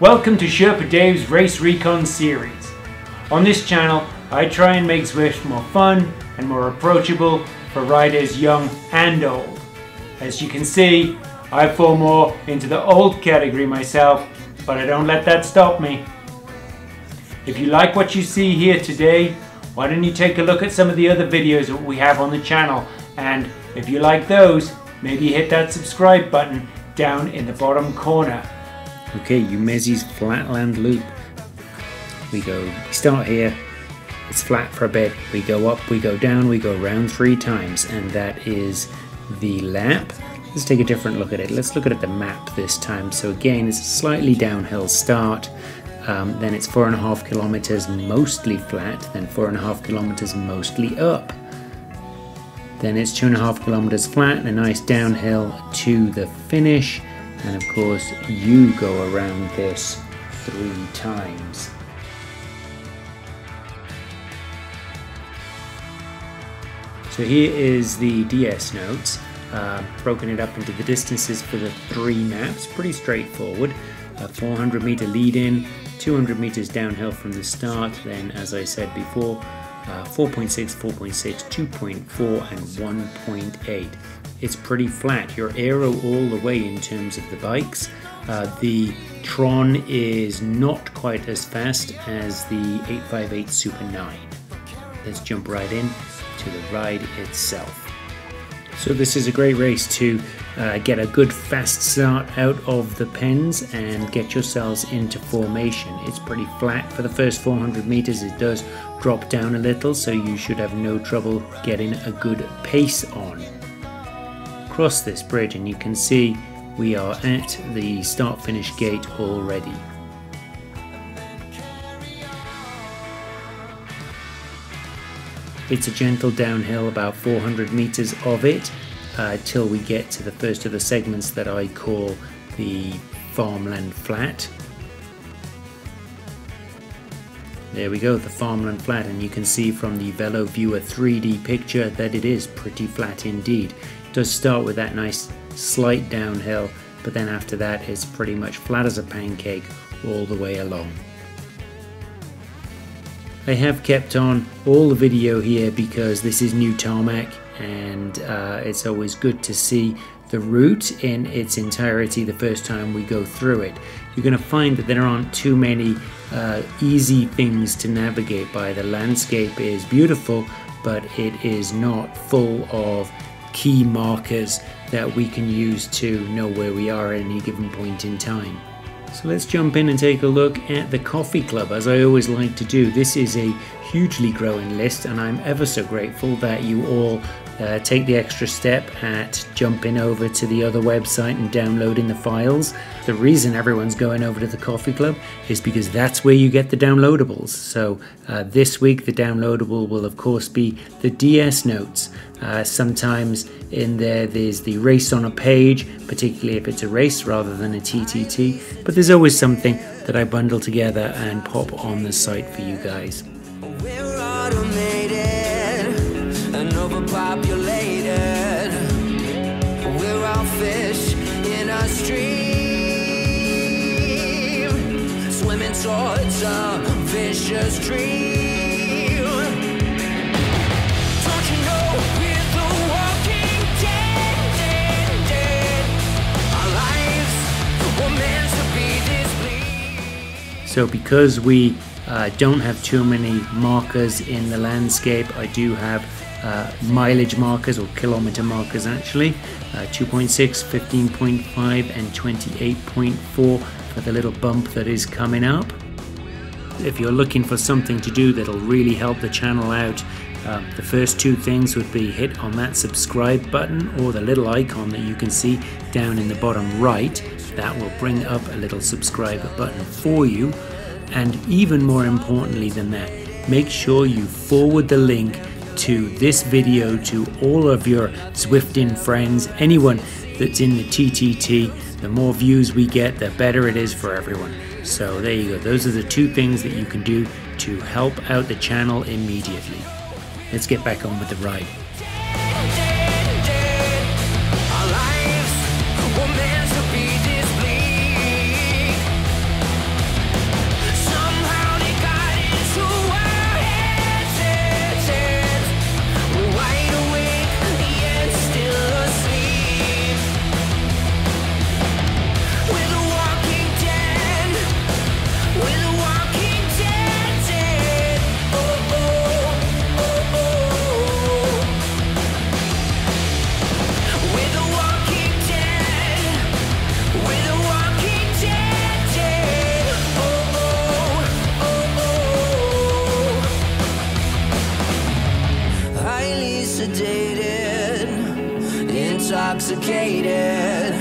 Welcome to Sherpa Dave's Race Recon series. On this channel, I try and make Zwift more fun and more approachable for riders young and old. As you can see, I fall more into the old category myself, but I don't let that stop me. If you like what you see here today, why don't you take a look at some of the other videos that we have on the channel, and if you like those, maybe hit that subscribe button down in the bottom corner. Okay, Yumezi's Flatland loop. We start here, it's flat for a bit, we go up, we go down, we go round 3 times, and that is the lap. Let's take a different look at it. Let's look at the map this time. So again, it's a slightly downhill start, then it's 4.5 kilometers mostly flat, then 4.5 kilometers mostly up. Then it's 2.5 kilometers flat and a nice downhill to the finish. And of course, you go around this 3 times. So here is the DS notes, broken it up into the distances for the 3 maps, pretty straightforward. A 400 meter lead in, 200 meters downhill from the start, then as I said before, 4.6, 4.6, 2.4 and 1.8. It's pretty flat. Your aero all the way in terms of the bikes. The Tron is not quite as fast as the 858 Super 9. Let's jump right in to the ride itself. So this is a great race to get a good fast start out of the pens and get yourselves into formation. It's pretty flat for the first 400 meters. It does drop down a little, so you should have no trouble getting a good pace on. Cross this bridge and you can see we are at the start-finish gate already. It's a gentle downhill, about 400 meters of it, till we get to the first of the segments that I call the farmland flat. There we go, the farmland flat, and you can see from the Veloviewer 3D picture that it is pretty flat indeed. It does start with that nice slight downhill, but then after that it's pretty much flat as a pancake all the way along. I have kept on all the video here because this is new tarmac, and it's always good to see the route in its entirety the first time we go through it. You're going to find that there aren't too many easy things to navigate by. The landscape is beautiful, but it is not full of key markers that we can use to know where we are at any given point in time. So let's jump in and take a look at the coffee club, as I always like to do. This is a hugely growing list, and I'm ever so grateful that you all take the extra step at jumping over to the other website and downloading the files. The reason everyone's going over to the coffee club is because that's where you get the downloadables. So this week the downloadable will of course be the DS notes. Sometimes in there's the race on a page, particularly if it's a race rather than a TTT, but there's always something that I bundle together and pop on the site for you guys. We're automated and overpopulated. We're all fish in a stream, swimming towards a vicious dream. Don't you know we're the walking dead? Our lives were meant to be this bleak. So because we don't have too many markers in the landscape, I do have mileage markers, or kilometer markers actually, 2.6, 15.5 and 28.4 for the little bump that is coming up. If you're looking for something to do that'll really help the channel out, the first 2 things would be hit on that subscribe button or the little icon that you can see down in the bottom right. That will bring up a little subscribe button for you. And even more importantly than that, make sure you forward the link to this video to all of your Zwifting friends, anyone that's in the TTT. The more views we get, the better it is for everyone. So there you go. Those are the 2 things that you can do to help out the channel immediately. Let's get back on with the ride. Our lives were meant to be this bleak. sedated, intoxicated.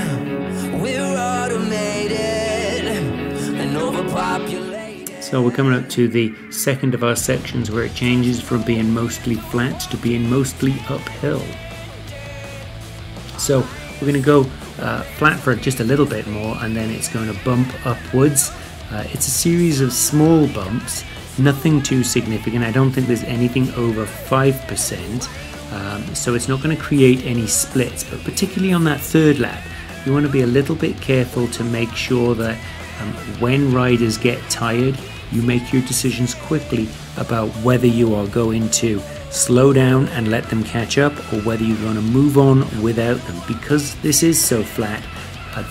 We're automated and overpopulated. So we're coming up to the second of our sections where it changes from being mostly flat to being mostly uphill. So we're going to go flat for just a little bit more, and then it's going to bump upwards. It's a series of small bumps, nothing too significant. I don't think there's anything over 5%, so it's not going to create any splits, but particularly on that third lap, you want to be a little bit careful to make sure that when riders get tired, you make your decisions quickly about whether you are going to slow down and let them catch up, or whether you're going to move on without them. Because this is so flat,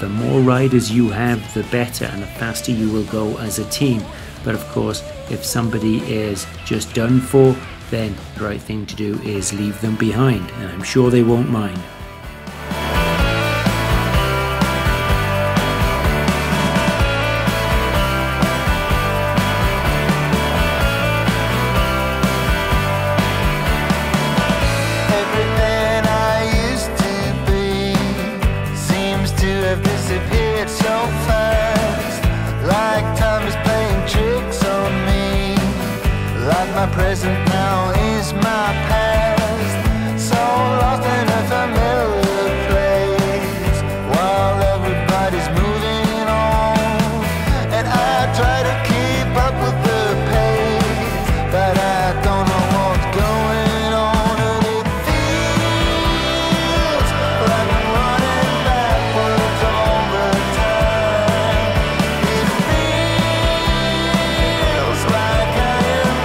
the more riders you have, the better, and the faster you will go as a team. But of course, if somebody is just done for, then the right thing to do is leave them behind, and I'm sure they won't mind. Present now is my past, so lost in a familiar place, while everybody's moving on, and I try to keep up with the pace, but I don't know what's going on, and it feels like I'm running backwards all the time. It feels like I am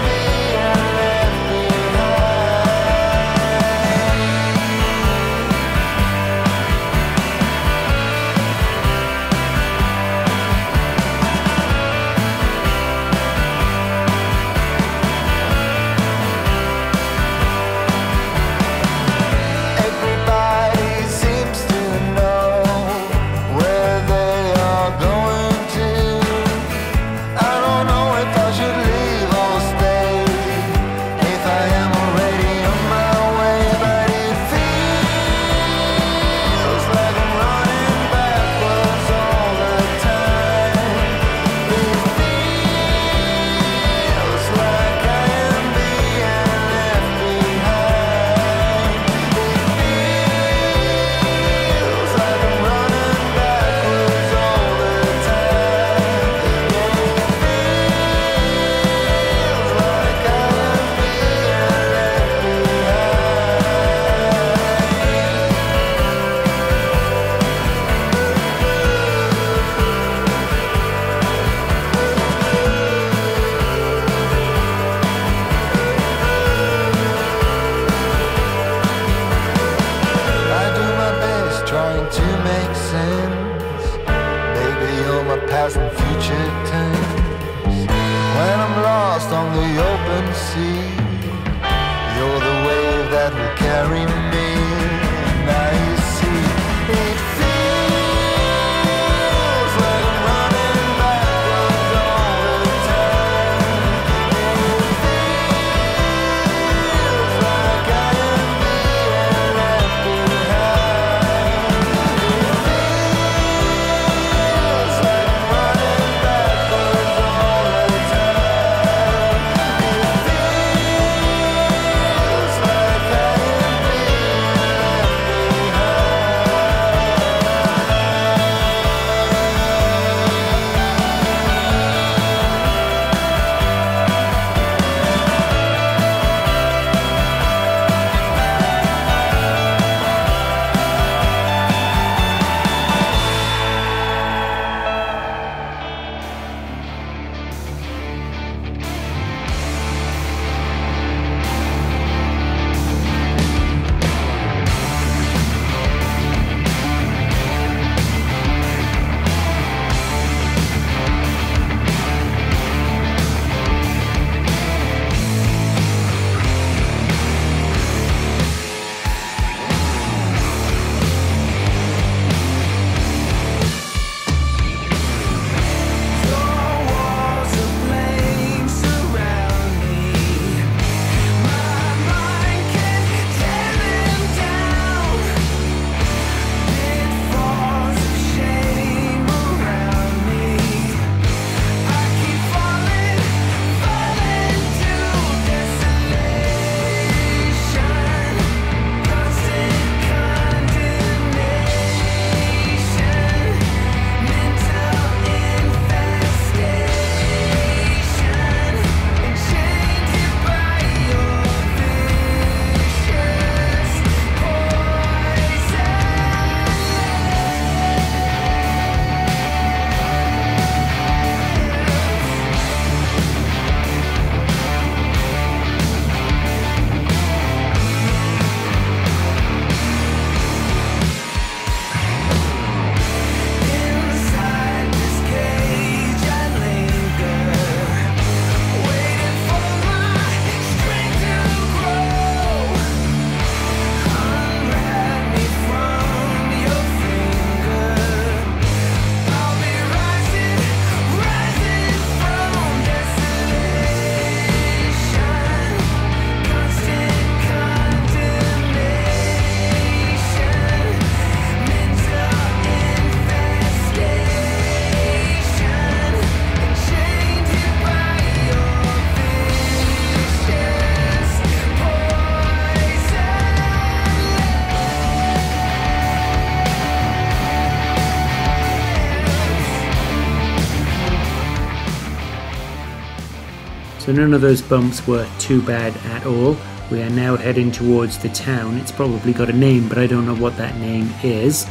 So none of those bumps were too bad at all. We are now heading towards the town. It's probably got a name, but I don't know what that name is.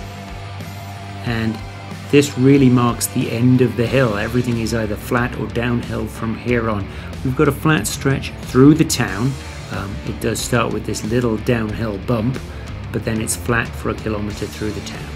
And this really marks the end of the hill. Everything is either flat or downhill from here on. We've got a flat stretch through the town. It does start with this little downhill bump, but then it's flat for a kilometer through the town.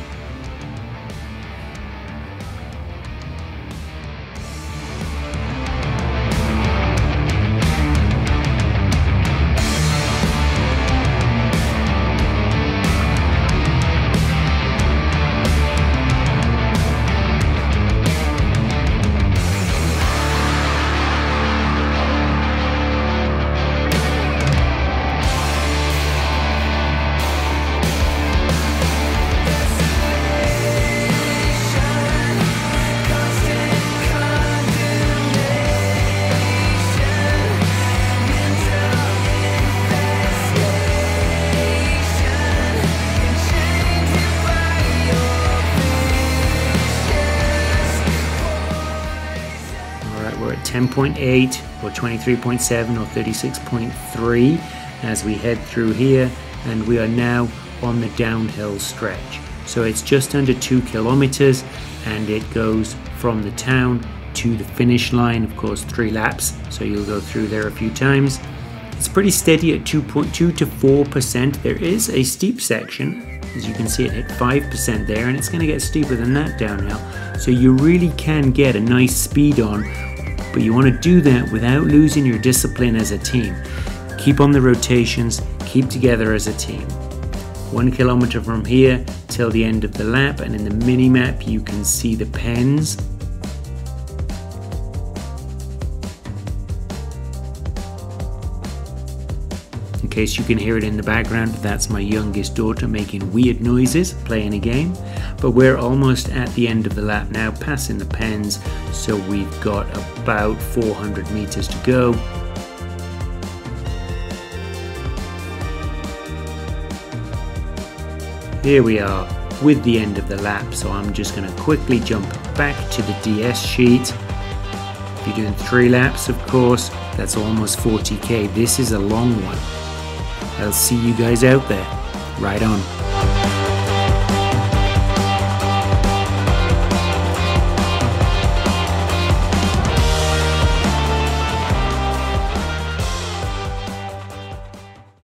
We're at 10.8 or 23.7 or 36.3 as we head through here, and we are now on the downhill stretch. So it's just under 2 kilometers and it goes from the town to the finish line, of course 3 laps, so you'll go through there a few times. It's pretty steady at 2.2 to 4%. There is a steep section, as you can see it hit 5% there, and it's going to get steeper than that downhill. So you really can get a nice speed on, but you want to do that without losing your discipline as a team. Keep on the rotations, keep together as a team. 1 kilometer from here till the end of the lap, and in the mini map you can see the pens. In case you can hear it in the background, that's my youngest daughter making weird noises, playing a game. But we're almost at the end of the lap now, passing the pens, so we've got about 400 meters to go. Here we are with the end of the lap, so I'm just going to quickly jump back to the DS sheet. If you're doing 3 laps, of course, that's almost 40k. This is a long one. I'll see you guys out there. Right on.